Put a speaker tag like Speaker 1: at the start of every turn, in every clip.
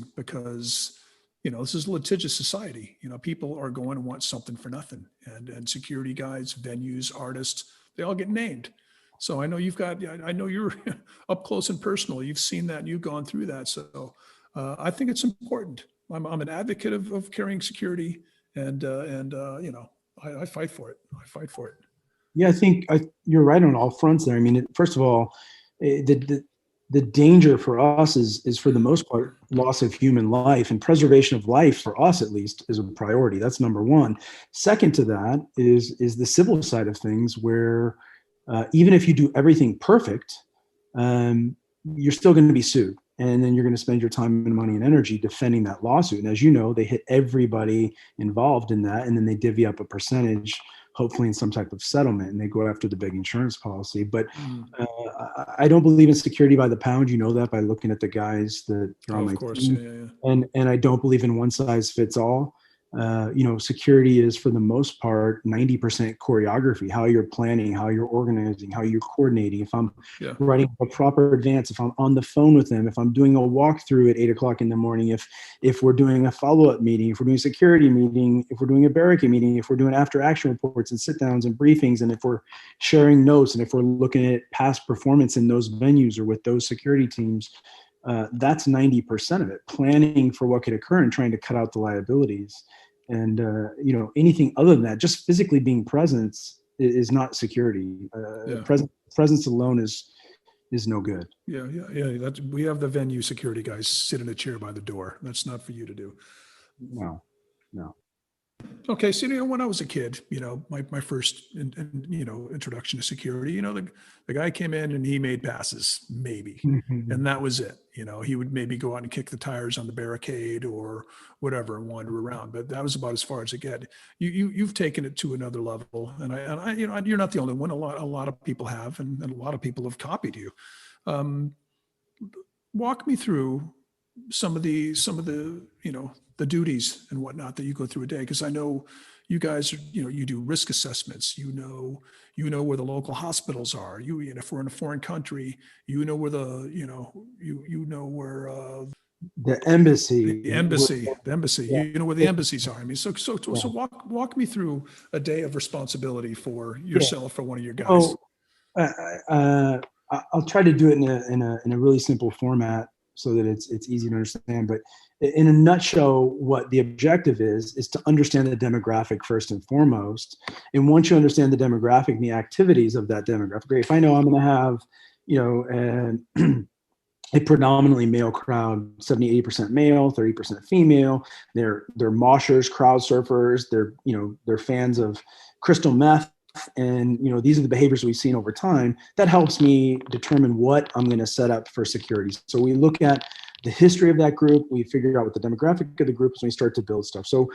Speaker 1: policing because, this is a litigious society. People are going to want something for nothing, and security guys, venues, artists, they all get named. So I know I know you're up close and personal. You've seen that and you've gone through that. So I think it's important. I'm an advocate of carrying security, and I fight for it. I fight for it.
Speaker 2: Yeah, I think you're right on all fronts there. I mean, first of all, the danger for us is for the most part loss of human life, and preservation of life for us at least is a priority. That's number one. Second to that is the civil side of things, where even if you do everything perfect, you're still going to be sued. And then you're going to spend your time and money and energy defending that lawsuit. And as you know, they hit everybody involved in that, and then they divvy up a percentage, hopefully in some type of settlement, and they go after the big insurance policy. But I don't believe in security by the pound. You know that by looking at the guys that are on my team. Yeah. And I don't believe in one size fits all. Security is for the most part 90% choreography, how you're planning, how you're organizing, how you're coordinating. If I'm writing a proper advance, if I'm on the phone with them, if I'm doing a walkthrough at 8:00 in the morning, if we're doing a follow-up meeting, if we're doing a security meeting, if we're doing a barricade meeting, if we're doing after action reports and sit downs and briefings, and if we're sharing notes, and if we're looking at past performance in those venues or with those security teams, that's 90% of it. Planning for what could occur and trying to cut out the liabilities. And, anything other than that, just physically being present is not security. Presence alone is no good.
Speaker 1: Yeah. We have the venue security guys sit in a chair by the door. That's not for you to do.
Speaker 2: No.
Speaker 1: Okay, so when I was a kid, my first introduction to security, the guy came in and he made passes, maybe, and that was it. He would maybe go out and kick the tires on the barricade or whatever and wander around, but that was about as far as it get. You've taken it to another level, and I you're not the only one. A lot of people have, and a lot of people have copied you. Walk me through some of the the duties and whatnot that you go through a day, because I know you guys are, you do risk assessments, you know where the local hospitals are, if we're in a foreign country, where where
Speaker 2: the embassy
Speaker 1: yeah. Where the embassies are. I mean, so walk me through a day of responsibility for yourself or one of your guys.
Speaker 2: I'll try to do it in a really simple format so that it's easy to understand. But in a nutshell, what the objective is to understand the demographic first and foremost. And once you understand the demographic and the activities of that demographic, if I know I'm going to have, a predominantly male crowd, 70-80% male, 30% female. They're moshers, crowd surfers. They're fans of crystal meth. And, these are the behaviors we've seen over time. That helps me determine what I'm going to set up for security. So we look at the history of that group. We figure out what the demographic of the group is, and we start to build stuff. So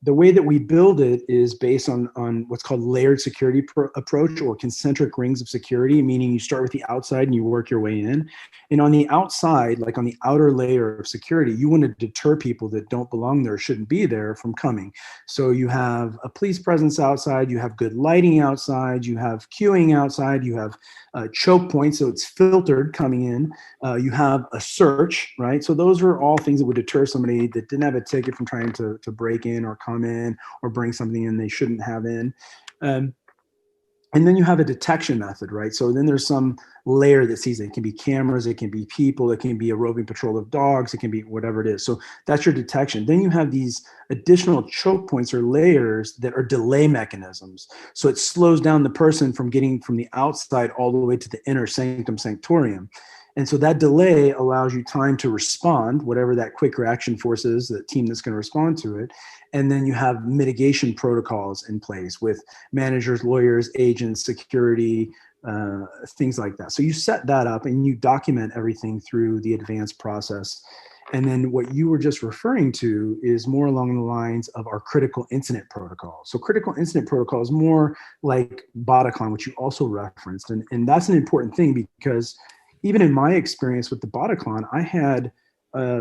Speaker 2: the way that we build it is based on what's called layered security approach, or concentric rings of security, meaning you start with the outside and you work your way in. And on the outside, like on the outer layer of security, you want to deter people that don't belong there, shouldn't be there, from coming. So you have a police presence outside, you have good lighting outside, you have queuing outside, you have choke points, so it's filtered coming in. You have a search, right? So those are all things that would deter somebody that didn't have a ticket from trying to break in or come in or bring something in they shouldn't have in. And then you have a detection method, right? So then there's some layer that sees it. It can be cameras, it can be people, it can be a roving patrol of dogs, it can be whatever it is. So that's your detection. Then you have these additional choke points or layers that are delay mechanisms. So it slows down the person from getting from the outside all the way to the inner sanctum sanctorium. And so that delay allows you time to respond, whatever that quick reaction force is, the team that's going to respond to it. And then you have mitigation protocols in place with managers, lawyers, agents, security, things like that. So you set that up and you document everything through the advanced process. And then what you were just referring to is more along the lines of our critical incident protocol. So critical incident protocol is more like Bataclan, which you also referenced. And that's an important thing, because even in my experience with the Bataclan, I had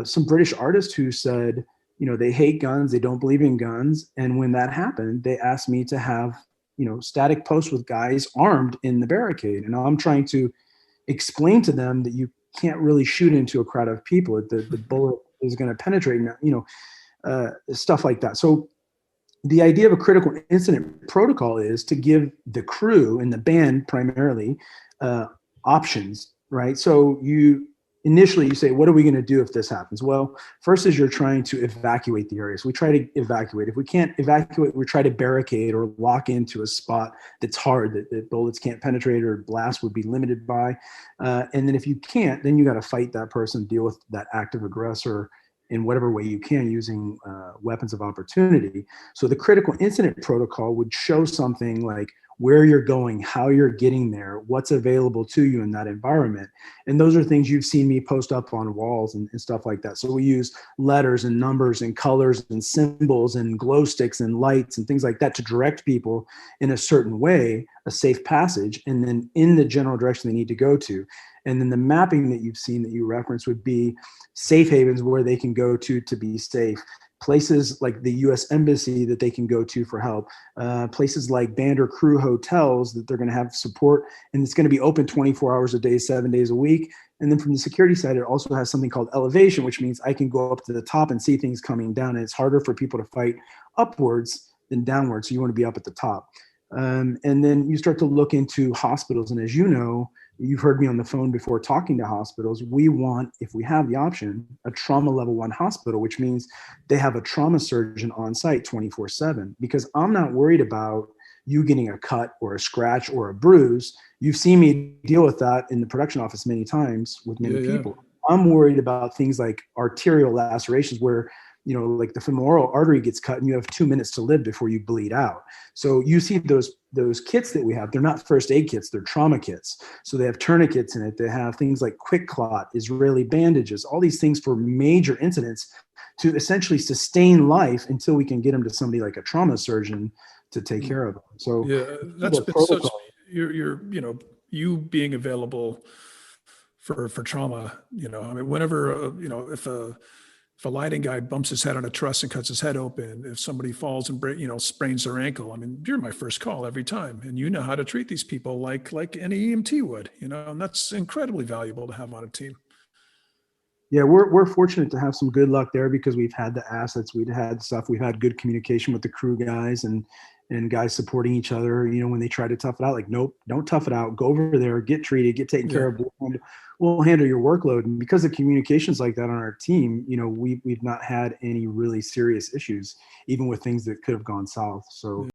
Speaker 2: some British artists who said, they hate guns, they don't believe in guns. And when that happened, they asked me to have, static posts with guys armed in the barricade. And I'm trying to explain to them that you can't really shoot into a crowd of people. The bullet is going to penetrate, stuff like that. So the idea of a critical incident protocol is to give the crew and the band primarily options, right? So initially you say, what are we going to do if this happens? Well, first is you're trying to evacuate the area. So we try to evacuate. If we can't evacuate, we try to barricade or lock into a spot that's hard, that bullets can't penetrate or blast would be limited by. And then if you can't, then you got to fight that person, deal with that active aggressor in whatever way you can using weapons of opportunity. So the critical incident protocol would show something like where you're going, how you're getting there, what's available to you in that environment. And those are things you've seen me post up on walls and stuff like that. So we use letters and numbers and colors and symbols and glow sticks and lights and things like that to direct people in a certain way, a safe passage, and then in the general direction they need to go to. And then the mapping that you've seen that you referenced would be safe havens where they can go to be safe. Places like the U.S. Embassy that they can go to for help. Places like band or crew hotels that they're going to have support, and it's going to be open 24 hours a day, 7 days a week. And then from the security side, it also has something called elevation, which means I can go up to the top and see things coming down. And it's harder for people to fight upwards than downwards. So you want to be up at the top. And then you start to look into hospitals. And as you know, you've heard me on the phone before talking to hospitals. We want, if we have the option, a trauma level 1 hospital, which means they have a trauma surgeon on site 24/7, because I'm not worried about you getting a cut or a scratch or a bruise. You've seen me deal with that in the production office many times with many people. I'm worried about things like arterial lacerations where, like the femoral artery gets cut and you have 2 minutes to live before you bleed out. So you see those kits that we have, they're not first aid kits, they're trauma kits. So they have tourniquets in it. They have things like quick clot, Israeli bandages, all these things for major incidents to essentially sustain life until we can get them to somebody like a trauma surgeon to take care of them. So
Speaker 1: yeah, that's been such, you being available for trauma, I mean, whenever, if a lighting guy bumps his head on a truss and cuts his head open, if somebody falls and sprains their ankle, I mean, you're my first call every time, and you know how to treat these people like any EMT would, and that's incredibly valuable to have on a team.
Speaker 2: Yeah, we're fortunate to have some good luck there because we've had the assets, we've had stuff, we've had good communication with the crew guys and guys supporting each other. When they try to tough it out, like, nope, don't tough it out. Go over there, get treated, get taken care of. We'll handle your workload. And because of communications like that on our team, we've not had any really serious issues, even with things that could have gone south. So